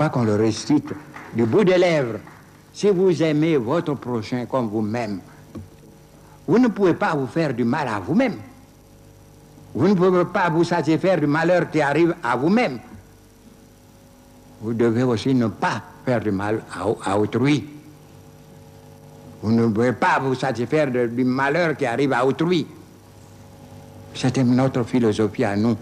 pas qu'on le récite du bout des lèvres. Si vous aimez votre prochain comme vous-même, vous ne pouvez pas vous faire du mal à vous-même. Vous ne pouvez pas vous satisfaire du malheur qui arrive à vous-même. Vous devez aussi ne pas faire du mal à autrui. Vous ne pouvez pas vous satisfaire du malheur qui arrive à autrui. C'était notre philosophie à nous.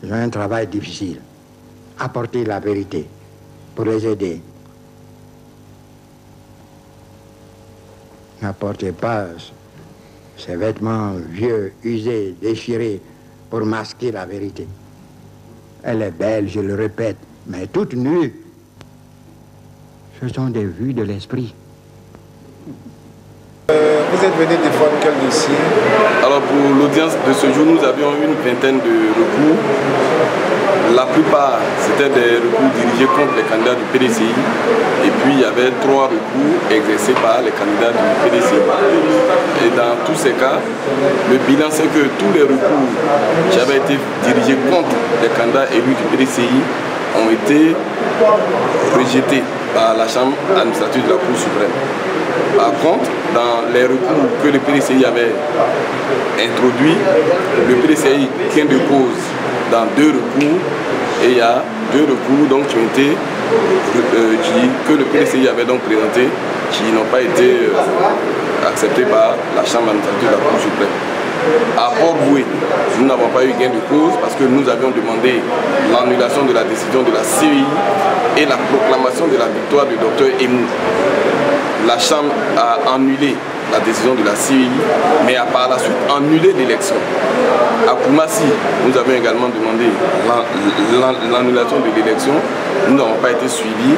Ils ont un travail difficile, apporter la vérité pour les aider. N'apportez pas ces vêtements vieux, usés, déchirés pour masquer la vérité. Elle est belle, je le répète, mais toute nue. Ce sont des vues de l'esprit. Vous êtes venu défendre quel dossier? Alors pour l'audience de ce jour, nous avions une vingtaine de recours. La plupart, c'était des recours dirigés contre les candidats du PDCI. Et puis il y avait 3 recours exercés par les candidats du PDCI. Et dans tous ces cas, le bilan c'est que tous les recours qui avaient été dirigés contre les candidats élus du PDCI ont été rejetés par la Chambre administrative de la Cour suprême. Par contre, dans les recours que le PDCI avait introduits, le PDCI tient de cause dans 2 recours et il y a 2 recours donc, qui ont été que le PDCI avait donc présentés qui n'ont pas été acceptés par la Chambre administrative de la Cour suprême. À Port-Boué, nous n'avons pas eu gain de cause parce que nous avions demandé l'annulation de la décision de la CEI et la proclamation de la victoire du docteur Emou. La Chambre a annulé la décision de la CEI, mais a par la suite annulé l'élection. À Koumassi, nous avions également demandé l'annulation de l'élection. Nous n'avons pas été suivis.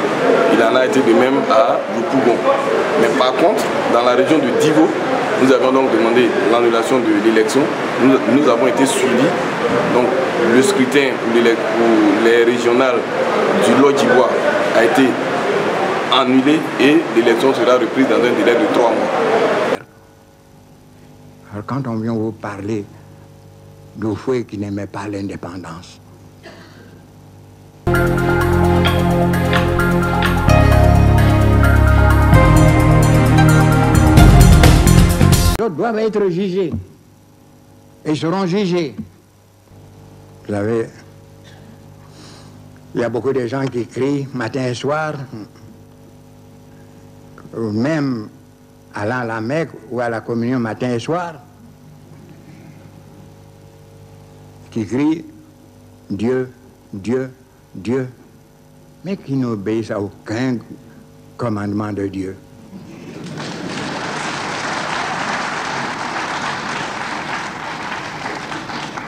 Il en a été de même à Yopougon. Mais par contre, dans la région de Divo, nous avions donc demandé l'annulation de l'élection. Nous avons été suivis. Donc le scrutin pour les régionales du Lot-d'Ivoire a été annulé et l'élection sera reprise dans un délai de 3 mois. Alors quand on vient vous parler d'Oufoué qui n'aimait pas l'indépendance, d'autres doivent être jugés et seront jugés. Vous savez, il y a beaucoup de gens qui crient matin et soir, même allant à la Mecque ou à la communion matin et soir, qui crient Dieu, Dieu, Dieu, mais qui n'obéissent à aucun commandement de Dieu.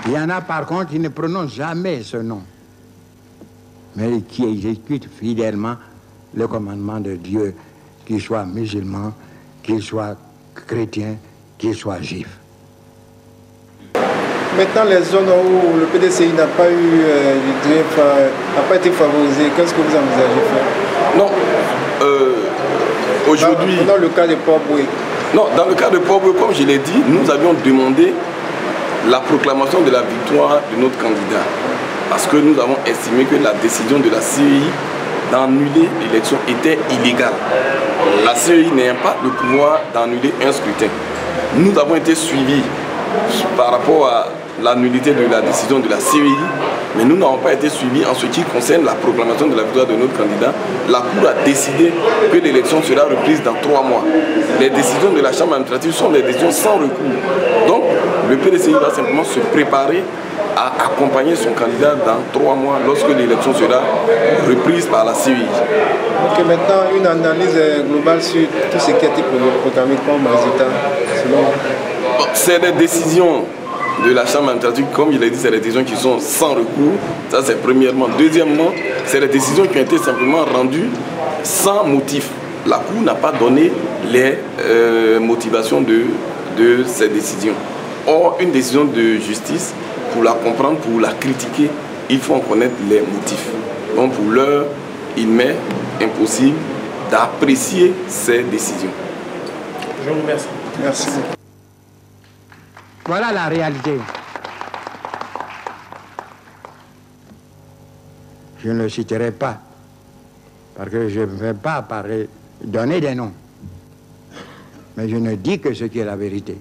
Il y en a par contre qui ne prononcent jamais ce nom, mais qui exécutent fidèlement le commandement de Dieu, qu'ils soient musulmans, qu'ils soient chrétiens, qu'ils soient juifs. Maintenant, les zones où le PDCI n'a pas été favorisé, qu'est-ce que vous envisagez de faire? Non, aujourd'hui... Dans le cas de Port-Boué. Non, dans le cas de Port-Boué, comme je l'ai dit, nous avions demandé la proclamation de la victoire de notre candidat. Parce que nous avons estimé que la décision de la CEI d'annuler l'élection était illégale. La CEI n'a pas le pouvoir d'annuler un scrutin. Nous avons été suivis par rapport à la nullité de la décision de la CEI, mais nous n'avons pas été suivis en ce qui concerne la proclamation de la victoire de notre candidat. La Cour a décidé que l'élection sera reprise dans 3 mois. Les décisions de la Chambre administrative sont des décisions sans recours. Donc, le PDCI va simplement se préparer à accompagner son candidat dans 3 mois lorsque l'élection sera reprise par la CEI. Ok, maintenant, une analyse globale sur tout ce qui a été proclamé comme résultat, selon vous? C'est des décisions de la Chambre administrative, comme il a dit, c'est des décisions qui sont sans recours. Ça, c'est premièrement. Deuxièmement, c'est des décisions qui ont été simplement rendues sans motif. La Cour n'a pas donné les motivations de ces décisions. Or, une décision de justice, pour la comprendre, pour la critiquer, il faut en connaître les motifs. Donc pour l'heure, il m'est impossible d'apprécier ces décisions. Je vous remercie. Merci. Voilà la réalité. Je ne le citerai pas, parce que je ne vais pas parler, donner des noms. Mais je ne dis que ce qui est la vérité.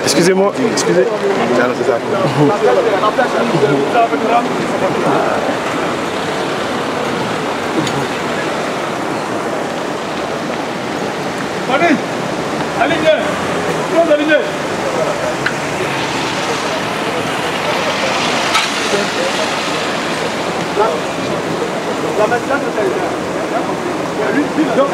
Excusez-moi, excusez. Non, c'est ça. Allez, alignez, tous alignés. La maintenant, c'est lui, vite, donc.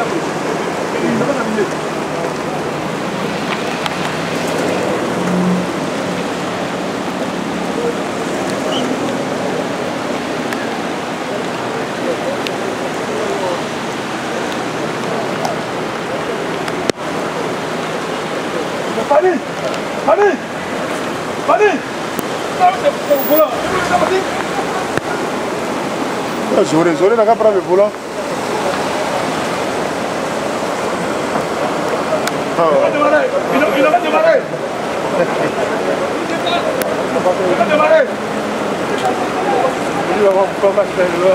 Allez, allez, allez. Voilà. Zore na kapra be volant. Il va démarrer. Il va démarrer. Il va démarrer. Il va avoir pas mal de là.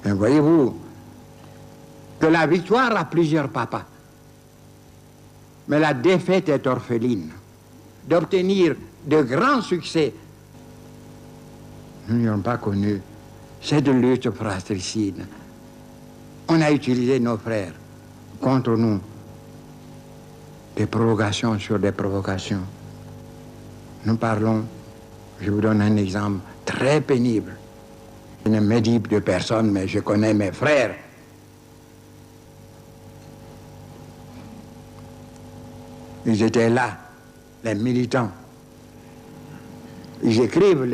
Mais voyez-vous que la victoire a plusieurs papas, mais la défaite est orpheline. D'obtenir de grands succès, nous n'avons pas connu cette lutte fratricide. On a utilisé nos frères contre nous, des provocations sur des provocations. Nous parlons, je vous donne un exemple très pénible. Je ne me dis de personne, mais je connais mes frères. Ils étaient là, les militants. Ils écrivent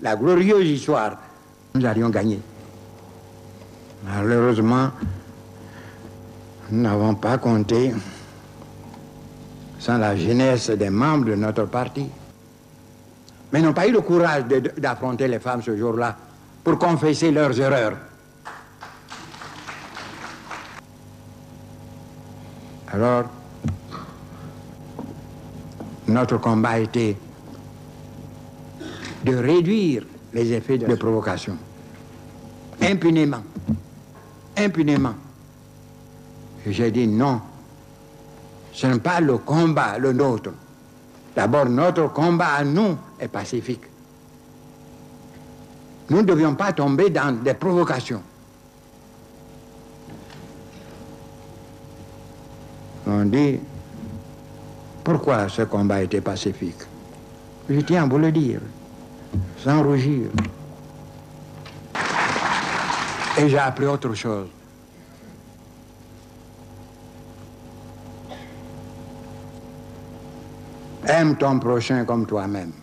la glorieuse histoire. Nous allions gagner. Malheureusement, nous n'avons pas compté sans la jeunesse des membres de notre parti. Mais ils n'ont pas eu le courage d'affronter les femmes ce jour-là pour confesser leurs erreurs. Alors, notre combat a été de réduire les effets de provocation. Impunément. Impunément. Et j'ai dit non. Ce n'est pas le combat, le nôtre. D'abord, notre combat à nous est pacifique. Nous ne devions pas tomber dans des provocations. On dit, pourquoi ce combat était pacifique? Je tiens à vous le dire, sans rougir. Et j'ai appris autre chose. Aime ton prochain comme toi-même.